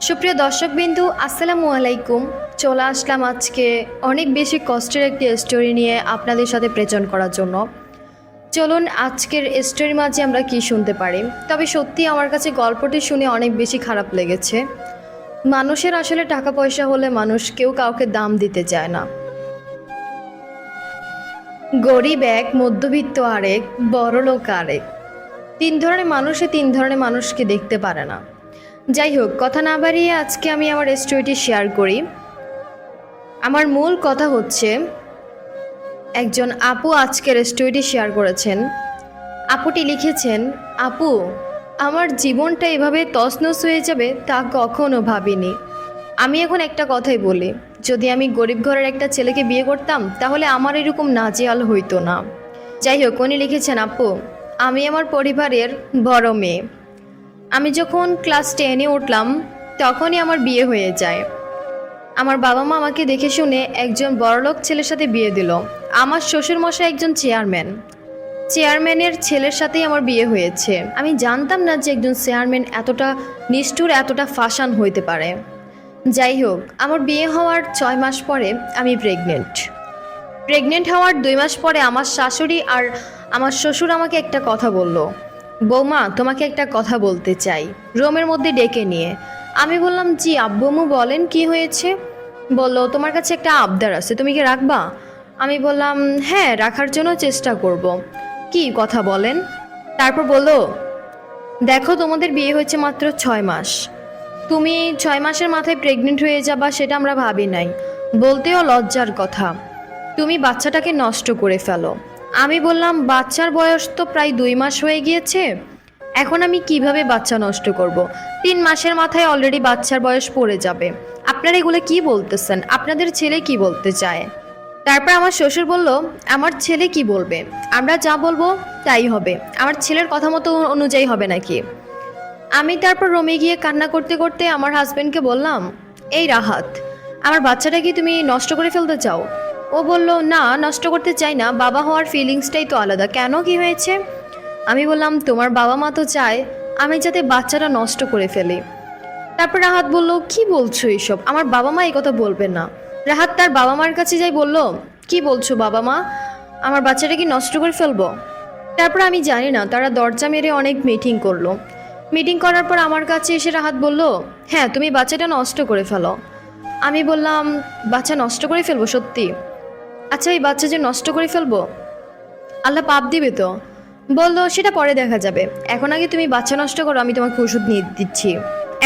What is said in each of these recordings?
সুপ্রিয় দর্শকবিন্দু, আসসালামু আলাইকুম। চলে আসলাম আজকে অনেক বেশি কষ্টের একটি স্টোরি নিয়ে আপনাদের সাথে প্রেজেন্ট করার জন্য। চলুন আজকের স্টোরির মাঝে আমরা কি শুনতে পারি। তবে সত্যি আমার কাছে গল্পটি শুনে অনেক বেশি খারাপ লেগেছে। মানুষের আসলে টাকা পয়সা হলে মানুষ কেউ কাউকে দাম দিতে চায় না। গরিব এক, মধ্যবিত্ত আরেক, বড়লোক আরেক। তিন ধরনের মানুষকে দেখতে পারে না। যাই হোক, কথা না বাড়িয়ে আজকে আমি আমার স্টোরিটি শেয়ার করি। আমার মূল কথা হচ্ছে, একজন আপু আজকের স্টোরিটি শেয়ার করেছেন। আপুটি লিখেছেন, আপু, আমার জীবনটা এভাবে তছনছ হয়ে যাবে তা কখনো ভাবিনি। আমি এখন একটা কথাই বলি, যদি আমি গরিব ঘরের একটা ছেলেকে বিয়ে করতাম তাহলে আমার এরকম নাজেহাল হইতো না। যাই হোক, উনি লিখেছেন, আপু, আমি আমার পরিবারের বড় মেয়ে। আমি যখন ক্লাস 10-এ উঠলাম তখনই আমার বিয়ে হয়ে যায়। আমার বাবা মা আমাকে দেখে শুনে একজন বড়লোক ছেলের সাথে বিয়ে দিল। আমার শ্বশুরমশাই একজন চেয়ারম্যানের ছেলের সাথেই আমার বিয়ে হয়েছে। আমি জানতাম না যে একজন চেয়ারম্যান এতটা নিষ্ঠুর, এতটা ফাশান হইতে পারে। যাই হোক, আমার বিয়ে হওয়ার 6 মাস পরে আমি প্রেগনেন্ট হওয়ার 2 মাস পরে আমার শাশুড়ি আর আমার শ্বশুর আমাকে একটা কথা বলল, বৌমা, তোমাকে একটা কথা বলতে চাই, রুমের মধ্যে ডেকে নিয়ে। আমি বললাম, জি আব্বুমু বলেন, কি হয়েছে? বলল, তোমার কাছে একটা আবদার আছে, তুমি কি রাখবা? আমি বললাম, হ্যাঁ, রাখার জন্য চেষ্টা করব। কি কথা বলেন? তারপর বলল, দেখো, তোমাদের বিয়ে হয়েছে মাত্র 6 মাস, তুমি 6 মাসের মাথায় প্রেগনেন্ট হয়ে যাবা সেটা আমরা ভাবি নাই। বলতেও লজ্জার কথা, তুমি বাচ্চাটাকে নষ্ট করে ফেলো। আমি বললাম, বাচ্চার বয়স তো প্রায় 2 মাস হয়ে গিয়েছে, এখন আমি কিভাবে বাচ্চা নষ্ট করব? 3 মাসের মাথায় অলরেডি বাচ্চার বয়স পড়ে যাবে। আপনারা এগুলো কি বলতেছেন? আপনাদের ছেলে কি বলতে চায়? তারপর আমার শ্বশুর বলল, আমার ছেলে কি বলবে? আমরা যা বলবো তাই হবে। আমার ছেলের কথা মতো অনুযায়ী হবে নাকি? আমি তারপর রুমে গিয়ে কান্না করতে করতে আমার হাজব্যান্ডকে বললাম, এই রাহাত, আমার বাচ্চাটা কি তুমি নষ্ট করে ফেলতে চাও? ও বলল, না, নষ্ট করতে চাই না, বাবা হওয়ার ফিলিংসটাই তো আলাদা। কেন, কি হয়েছে? আমি বললাম, তোমার বাবা মা তো চায় আমি যাতে বাচ্চাটা নষ্ট করে ফেলি। তারপর রাহাত বলল, কি বলছো এসব? আমার বাবা মা এই কথা বলবে না। রাহাত তার বাবা মার কাছে যাই বলল, কি বলছো বাবা মা, আমার বাচ্চাটা কি নষ্ট করে ফেলবো? তারপর আমি জানি না, তারা দরজা মেরে অনেক মিটিং করলো। মিটিং করার পর আমার কাছে এসে রাহাত বলল, হ্যাঁ, তুমি বাচ্চাটা নষ্ট করে ফেলো। আমি বললাম, বাচ্চা নষ্ট করে ফেলবো সত্যি? আচ্ছা, এই বাচ্চা যে নষ্ট করে ফেলবো, আল্লাহ পাপ দিবে তো? বললো, সেটা পরে দেখা যাবে, এখন আগে তুমি বাচ্চা নষ্ট করো, আমি তোমাকে ওষুধ নিয়ে দিচ্ছি।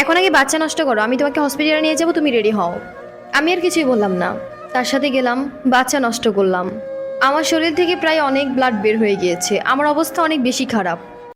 এখন আগে বাচ্চা নষ্ট করো, আমি তোমাকে হসপিটালে নিয়ে যাবো, তুমি রেডি হও। আমি আর কিছুই বললাম না, তার সাথে গেলাম, বাচ্চা নষ্ট করলাম। আমার শরীর থেকে প্রায় অনেক ব্লাড বের হয়ে গিয়েছে, আমার অবস্থা অনেক বেশি খারাপ।